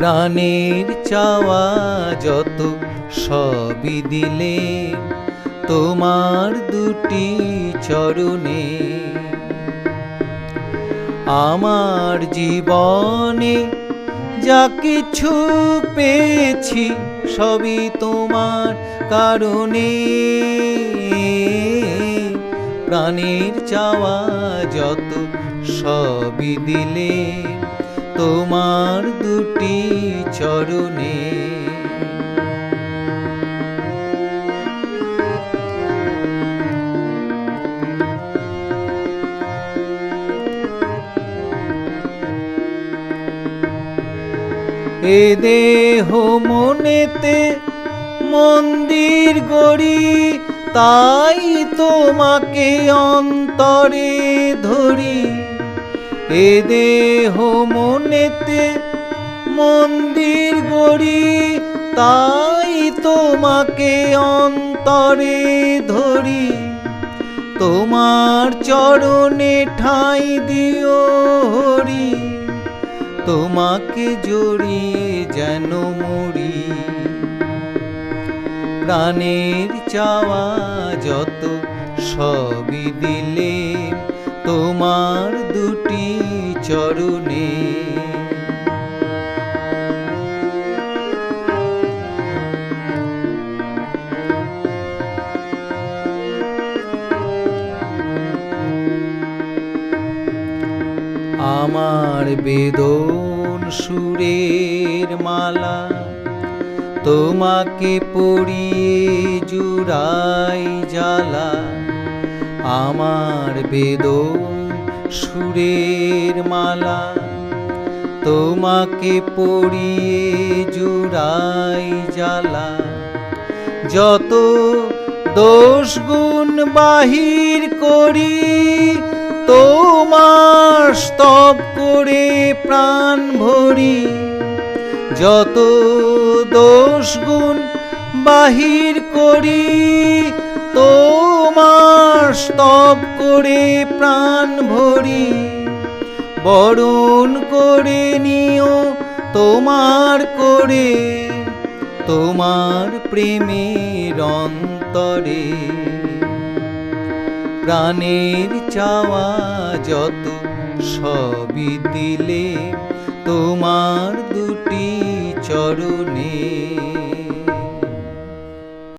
প্রাণের চাওয়া যত সবই দিলে তোমার দুটি চরণে। আমার জীবনে যা কিছু পেয়েছি সবই তোমার কারণে। প্রাণের চাওয়া যত সবই দিলে তোমার দুটি চরণে। এ দেহ মনেতে মন্দির গড়ি, তাই তোমাকে অন্তরে ধরি। এ দেহ মনেতে মন্দির গড়ি, তাই তোমাকে অন্তরে ধরি। তোমার চরণে ঠাঁই দিও হরি, তোমাকে জড়িয়ে যেন মরি। প্রাণের চাওয়া যত সবই দিলে তোমার দুটি চরণে। আমার বেদন সুরের মালা তোমাকে পরিয়ে জুড়াই জ্বালা। আমার বেদন সুরের মালা তোমাকে পরিয়ে জুড়াই জ্বালা। যত দোষ গুণ বাহির করি তোমার স্তব করে প্রাণ ভরি। যত দোষ গুণ বাহির করি তোমার স্তব করে প্রাণ ভরি। বরণ করে নিও তোমার করে তোমার প্রেমের অন্তরে। প্রাণের চাওয়া যত সবই দিলে তোমার দুটি চরণে।